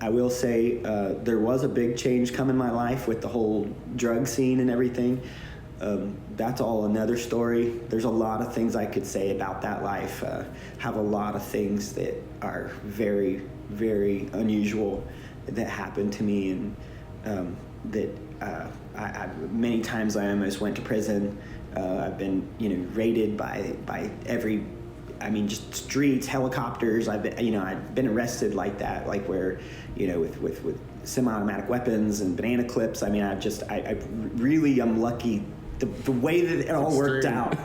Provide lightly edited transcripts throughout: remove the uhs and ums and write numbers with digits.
I will say there was a big change come in my life with the whole drug scene and everything. That's all another story. There's a lot of things I could say about that life. Have a lot of things that are very, very unusual that happened to me, and that I many times I almost went to prison. I've been, raided by every, just streets, helicopters. I've been arrested like that, like where, with semi-automatic weapons and banana clips. I really am lucky. The way that it all worked out,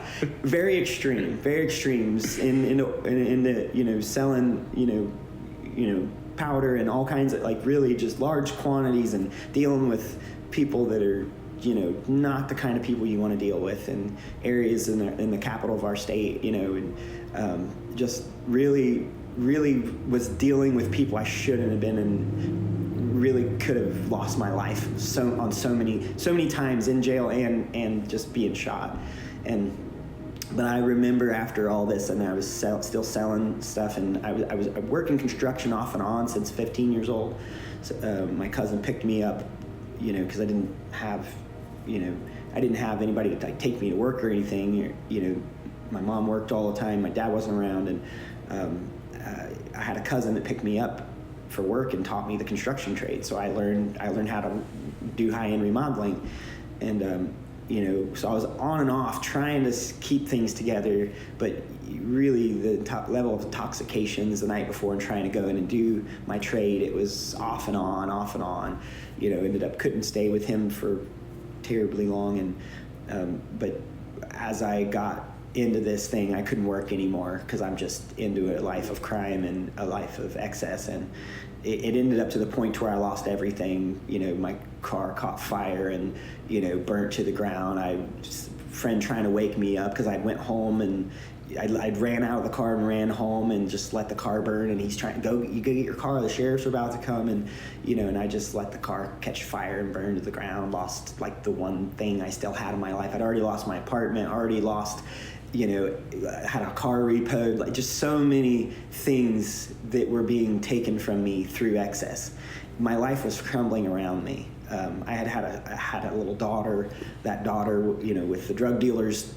very extreme in the selling powder and all kinds of, like, really just large quantities, and dealing with people that are not the kind of people you want to deal with in areas in the capital of our state, and just really was dealing with people I shouldn't have been, and really could have lost my life so many times in jail and just being shot. But I remember after all this, and I was still selling stuff, and I was working construction off and on since 15 years old. So, my cousin picked me up, because I didn't have anybody to, like, take me to work or anything. My mom worked all the time. My dad wasn't around, and I had a cousin that picked me up for work and taught me the construction trade. So I learned how to do high-end remodeling, and so I was on and off trying to keep things together, but really the top level of intoxications the night before and trying to go in and do my trade, it was off and on. Ended up couldn't stay with him for terribly long, and but as I got into this thing, I couldn't work anymore because I'm just into a life of crime and a life of excess, and it ended up to the point where I lost everything. My car caught fire and burnt to the ground. Friend trying to wake me up because I went home, and I ran out of the car and ran home and just let the car burn, and he's trying to you go get your car, the sheriff's are about to come, and and I just let the car catch fire and burn to the ground. Lost, like, the one thing I still had in my life. I'd already lost my apartment, already lost, had a car repoed, like, just so many things that were being taken from me through excess. My life was crumbling around me. I had a little daughter. That daughter, with the drug dealers,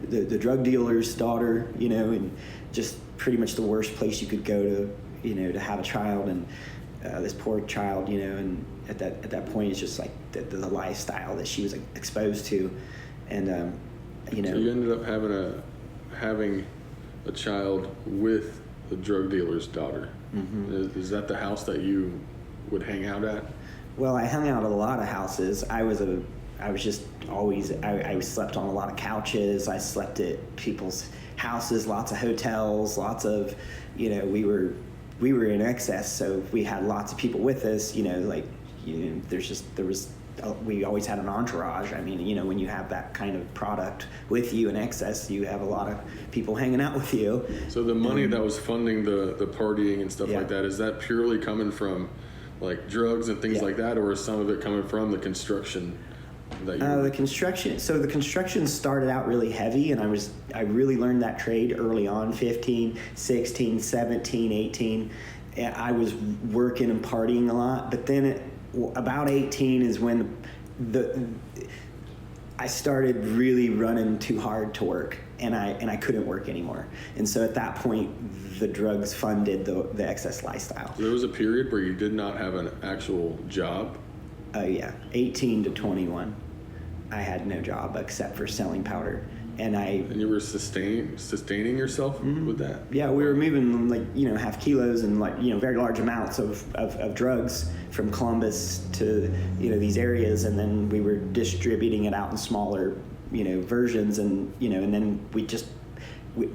the drug dealer's daughter, and just pretty much the worst place you could go to, to have a child, and this poor child, and at that point, it's just like the lifestyle that she was exposed to, and So you ended up having a child with the drug dealer's daughter. Mm-hmm. Is that the house that you would hang out at? Well, I hung out at a lot of houses. I slept on a lot of couches. I slept at people's houses, lots of hotels, lots of, we were in excess. So we had lots of people with us, we always had an entourage. When you have that kind of product with you in excess, you have a lot of people hanging out with you. So the money that was funding the partying and stuff like that, is that purely coming from, like, drugs and things like that, or is some of it coming from the construction that you... The construction started out really heavy, and I really learned that trade early on, 15, 16, 17, 18. I was working and partying a lot, but then about 18 is when I started really running too hard to work, and I couldn't work anymore. And so at that point, the drugs funded the excess lifestyle. So there was a period where you did not have an actual job? 18 to 21. I had no job except for selling powder. And you were sustaining yourself with that? Yeah, we were moving, like, half kilos and, like, very large amounts of drugs from Columbus to, these areas, and then we were distributing it out in smaller, versions, and, and then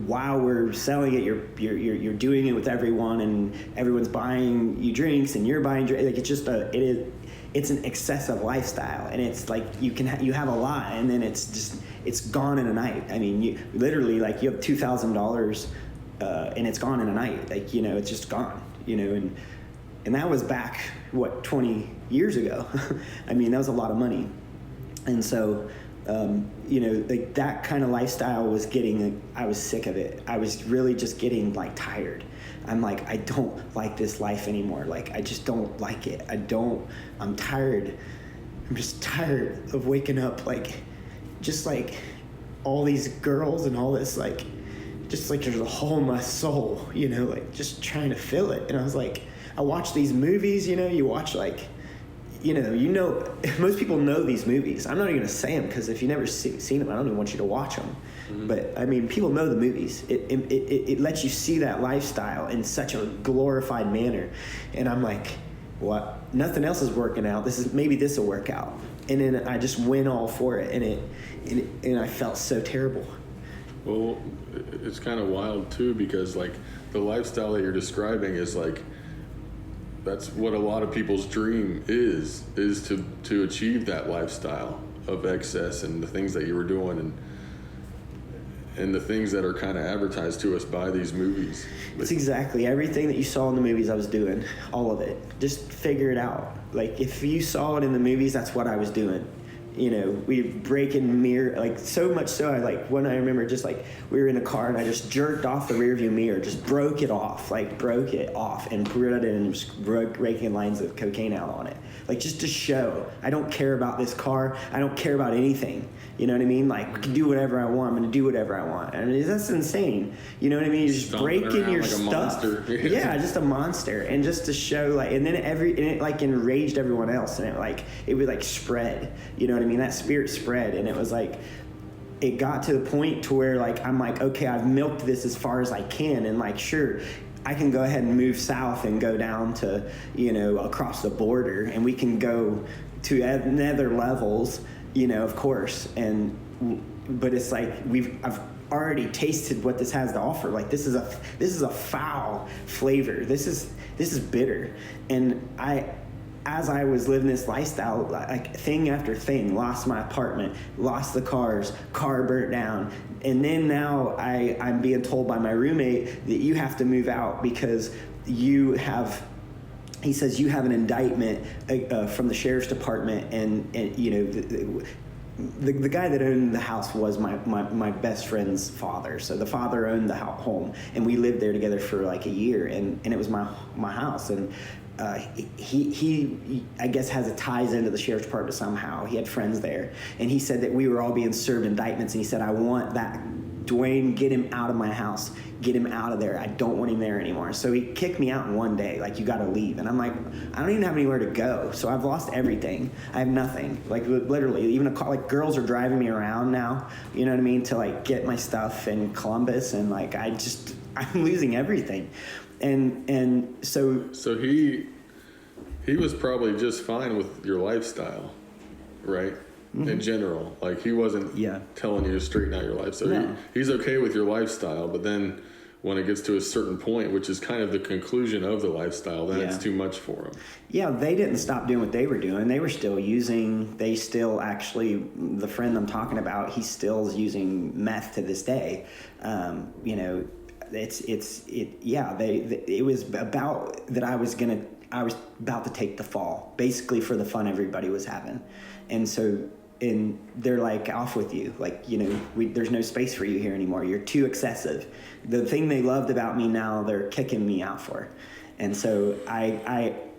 while we're selling it, you're doing it with everyone, and everyone's buying you drinks, and you're buying drinks. Like, it's just it's an excessive lifestyle, and it's like you have a lot, and then it's gone in a night. You literally, like, you have $2,000 and it's gone in a night. Like, it's just gone, and that was back 20 years ago. That was a lot of money. And so like, that kind of lifestyle was I was sick of it. I was really just getting, like, tired. I'm like, I don't like this life anymore. Like, I just don't like it. I'm tired. I'm just tired of waking up, like, just like all these girls and all this, like, just like there's a hole in my soul, you know, like just trying to fill it. And I was like, I watch these movies, you know, you watch like, you know, most people know these movies. I'm not even going to say them because if you never seen them, I don't even want you to watch them. Mm-hmm. But I mean, people know the movies. It lets you see that lifestyle in such a glorified manner. And I'm like, what? Nothing else is working out. Maybe this will work out. And then I just went all for it, and I felt so terrible. Well, it's kind of wild too, because like the lifestyle that you're describing is like, that's what a lot of people's dream is to achieve that lifestyle of excess and the things that you were doing and the things that are kind of advertised to us by these movies. It's exactly everything that you saw in the movies I was doing, all of it. Just figure it out. Like, if you saw it in the movies, that's what I was doing. You know, we breaking mirror, like, so much so I, like, when I remember just, like, we were in a car and I just jerked off the rearview mirror, just broke it off and put it in and just raking lines of cocaine out on it. Like, just to show, I don't care about this car, I don't care about anything. You know what I mean? Like, I can do whatever I want, I'm going to do whatever I want. I mean, that's insane. You know what I mean? You're just breaking your stuff. Yeah, just a monster. And just to show, like, and then it, like, enraged everyone else. And it would, like, spread. You know what I mean? That spirit spread. And it was, like, it got to the point to where, like, I'm like, okay, I've milked this as far as I can. And, like, sure, I can go ahead and move south and go down to, you know, across the border. And we can go to nether levels, you know, of course. But it's like I've already tasted what this has to offer. Like, this is a foul flavor. This is bitter. And as I was living this lifestyle, like, thing after thing, lost my apartment, lost the car burnt down. And then now I'm being told by my roommate that you have to move out because he says you have an indictment from the sheriff's department, and you know, the guy that owned the house was my best friend's father. So the father owned the home, and we lived there together for like a year, and it was my house. And he I guess has ties into the sheriff's department somehow. He had friends there, and he said that we were all being served indictments, and he said, I want that Dwayne, get him out of my house, get him out of there. I don't want him there anymore. So he kicked me out in one day, like, you got to leave. And I'm like, I don't even have anywhere to go. So I've lost everything. I have nothing. Like, literally, even a car, like, girls are driving me around now, you know what I mean, to, like, get my stuff in Columbus. And, like, I'm losing everything. And so he was probably just fine with your lifestyle, right? Mm-hmm. In general, like, he wasn't telling you to straighten out your life. So no. He's okay with your lifestyle, but then when it gets to a certain point, which is kind of the conclusion of the lifestyle, then it's too much for him. Yeah, they didn't stop doing what they were doing. They were still using. They still actually, the friend I'm talking about, he still is using meth to this day. You know, it was about that I was about to take the fall, basically, for the fun everybody was having. And they're like, off with you. Like, you know, there's no space for you here anymore. You're too excessive. The thing they loved about me now, they're kicking me out for. And so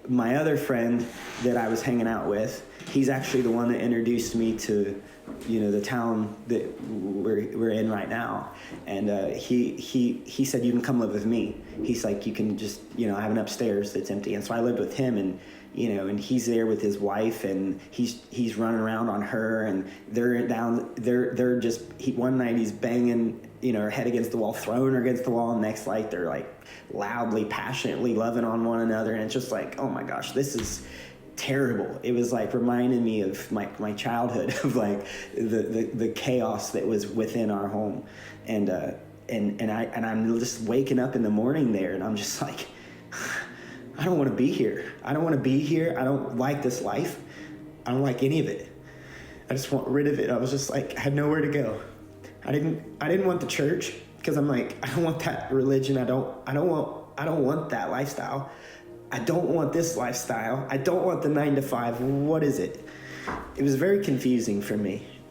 my other friend that I was hanging out with, he's actually the one that introduced me to, you know, the town that we're in right now. And he said, you can come live with me. He's like, you can just, you know, I have an upstairs that's empty. And so I lived with him, and, you know, and he's there with his wife, and he's running around on her, and they're just, one night he's banging, you know, her head against the wall, throwing her against the wall, and next night they're like loudly, passionately loving on one another. And it's just like, oh my gosh, this is terrible. It was like reminding me of my childhood, of like the chaos that was within our home. And I'm just waking up in the morning there, and I'm just like, I don't want to be here. I don't want to be here. I don't like this life. I don't like any of it. I just want rid of it. I was just like, I had nowhere to go. I didn't want the church, because I'm like, I don't want that religion. I don't want that lifestyle. I don't want this lifestyle. I don't want the 9 to 5. What is it? It was very confusing for me.